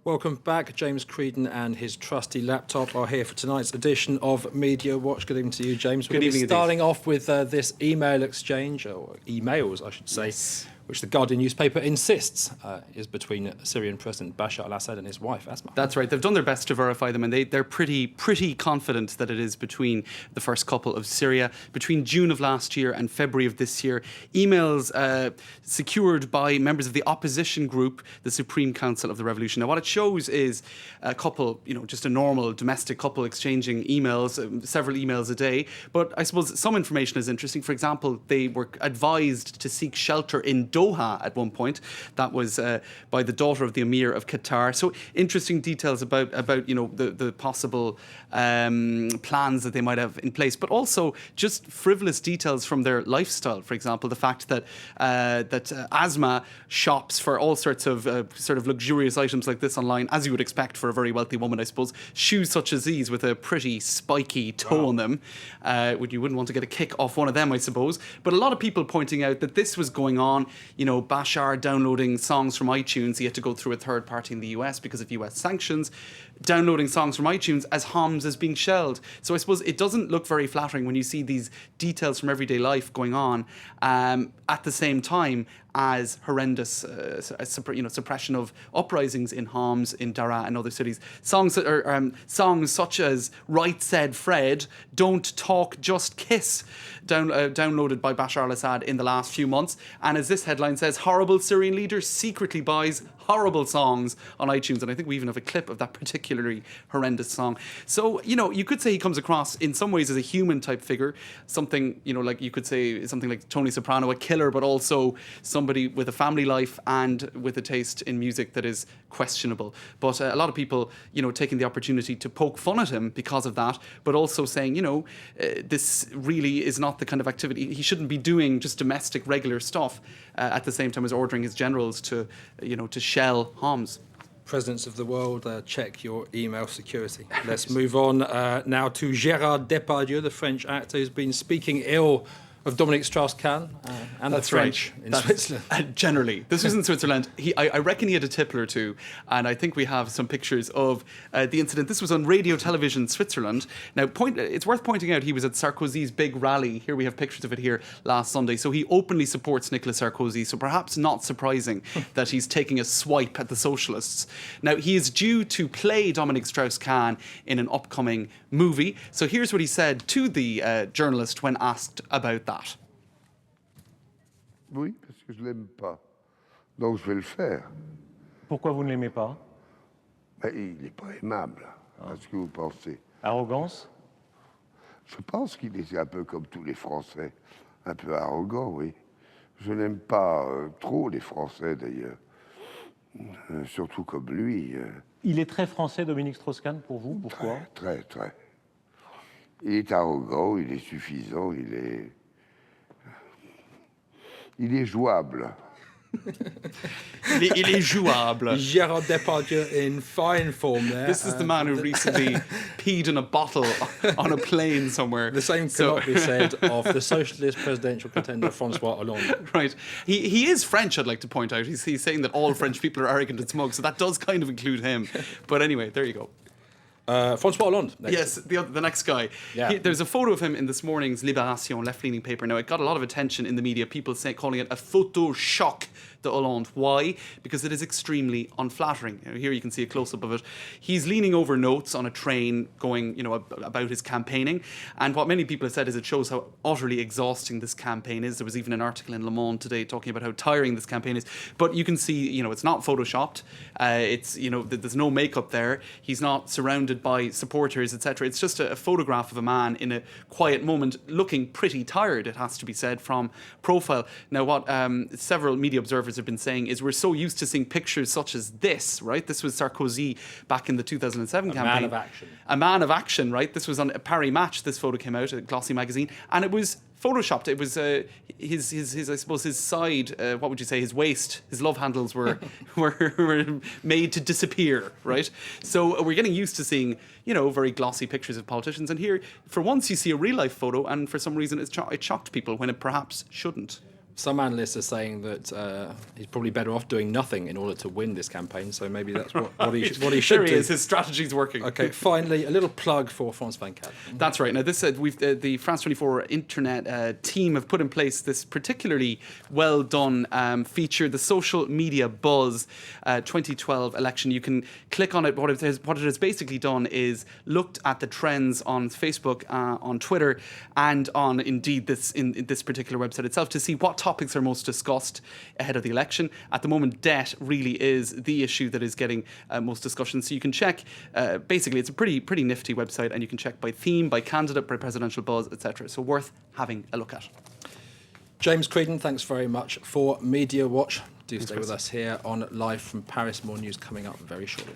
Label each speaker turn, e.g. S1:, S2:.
S1: Welcome back. James Creedon and his trusty laptop are here for tonight's edition of Media Watch. Good evening to you, James. We're
S2: Good evening.
S1: Starting off with this email exchange, or emails, I should say,
S2: Yes.
S1: which the Guardian newspaper insists is between Syrian President Bashar al-Assad and his wife, Asma.
S2: That's right. They've done their best to verify them, and they're pretty confident that it is between the first couple of Syria, between June of last year and February of this year. Emails secured by members of the opposition group, the Supreme Council of the Revolution. Now, what it shows is a couple, just a normal domestic couple exchanging emails, several emails a day. But I suppose some information is interesting. For example, they were advised to seek shelter in Doha at one point. That was by the daughter of the Emir of Qatar. So interesting details about the possible plans that they might have in place, but also just frivolous details from their lifestyle. For example, the fact that Asma shops for all sorts of sort of luxurious items like this online, as you would expect for a very wealthy woman, I suppose. Shoes such as these with a pretty spiky toe on them. You wouldn't want to get a kick off one of them, I suppose. But a lot of people pointing out that this was going on. Bashar downloading songs from iTunes. He had to go through a third party in the US because of US sanctions. Downloading songs from iTunes as Homs is being shelled. So I suppose it doesn't look very flattering when you see these details from everyday life going on at the same time as horrendous suppression of uprisings in Homs, in Daraa and other cities. Songs such as Right Said Fred, Don't Talk, Just Kiss, downloaded by Bashar al-Assad in the last few months. And as this headline says, horrible Syrian leader secretly buys horrible songs on iTunes. And I think we even have a clip of that particularly horrendous song. So, you could say he comes across in some ways as a human type figure, something, like you could say something like Tony Soprano, a killer, but also somebody with a family life and with a taste in music that is questionable. But a lot of people, taking the opportunity to poke fun at him because of that, but also saying, this really is not the kind of activity. He shouldn't be doing just domestic, regular stuff at the same time as ordering his generals to shell Homs.
S1: Presidents of the world, check your email security. Let's move on now to Gérard Depardieu, the French actor who's been speaking ill of Dominique Strauss-Kahn and the French in Switzerland.
S2: Generally. This was in Switzerland. I reckon he had a tipple or two, and I think we have some pictures of the incident. This was on Radio Television Switzerland. Now, it's worth pointing out he was at Sarkozy's big rally. Here we have pictures of it here last Sunday. So he openly supports Nicolas Sarkozy, so perhaps not surprising that he's taking a swipe at the socialists. Now, he is due to play Dominique Strauss-Kahn in an upcoming movie. So here's what he said to the journalist when asked about that.
S3: Oui, parce que je l'aime pas. Donc je vais le faire.
S4: Pourquoi vous ne l'aimez pas?
S3: Mais il n'est pas aimable. Qu'est-ce que vous pensez?
S4: Arrogance?
S3: Je pense qu'il est un peu comme tous les Français. Un peu arrogant, oui. Je n'aime pas trop les Français, d'ailleurs. Surtout comme lui.
S4: Il est très français, Dominique Strauss-Kahn, pour vous? Pourquoi?
S3: Très, très. Il est arrogant, il est suffisant, il est jouable.
S2: Il est jouable.
S1: Gérard Depardieu in fine form there.
S2: This is the man who recently peed in a bottle on a plane somewhere.
S1: The same cannot be said of the socialist presidential contender François Hollande.
S2: Right. He is French, I'd like to point out. He's saying that all French people are arrogant and smug, so that does kind of include him. But anyway, there you go.
S1: François Hollande. Next.
S2: Yes, the next guy.
S1: Yeah.
S2: There's a photo of him in this morning's Libération, left-leaning paper. Now, it got a lot of attention in the media, people calling it a photo shock de Hollande. Why? Because it is extremely unflattering. Here you can see a close-up of it. He's leaning over notes on a train going, about his campaigning. And what many people have said is it shows how utterly exhausting this campaign is. There was even an article in Le Monde today talking about how tiring this campaign is. But you can see, it's not photoshopped. There's no makeup there. He's not surrounded by supporters, etc. It's just a photograph of a man in a quiet moment looking pretty tired, it has to be said, from profile. Now, what several media observers have been saying is we're so used to seeing pictures such as this, right? This was Sarkozy back in the 2007 campaign.
S1: A man of action.
S2: A man of action, right? This was on Paris Match, this photo came out, a glossy magazine, and it was photoshopped. It was his I suppose his side, what would you say, his waist, his love handles were made to disappear, right? So we're getting used to seeing, very glossy pictures of politicians. And here, for once, you see a real life photo, and for some reason it shocked people when it perhaps shouldn't.
S1: Some analysts are saying that he's probably better off doing nothing in order to win this campaign. So maybe that's what he should
S2: There he
S1: do.
S2: is. His strategy's working.
S1: Okay, finally, a little plug for France 24.
S2: That's right. Now, this the France 24 internet team have put in place this particularly well done feature, the Social Media Buzz 2012 election. You can click on it. What it has basically done is looked at the trends on Facebook, on Twitter, and on indeed in this particular website itself to see what topics are most discussed ahead of the election. At the moment, debt really is the issue that is getting most discussion. So you can check. Basically, it's a pretty nifty website, and you can check by theme, by candidate, by presidential buzz, etc. So worth having a look at.
S1: James Creedon, thanks very much for Media Watch. Do stay with us here on Live from Paris. More news coming up very shortly.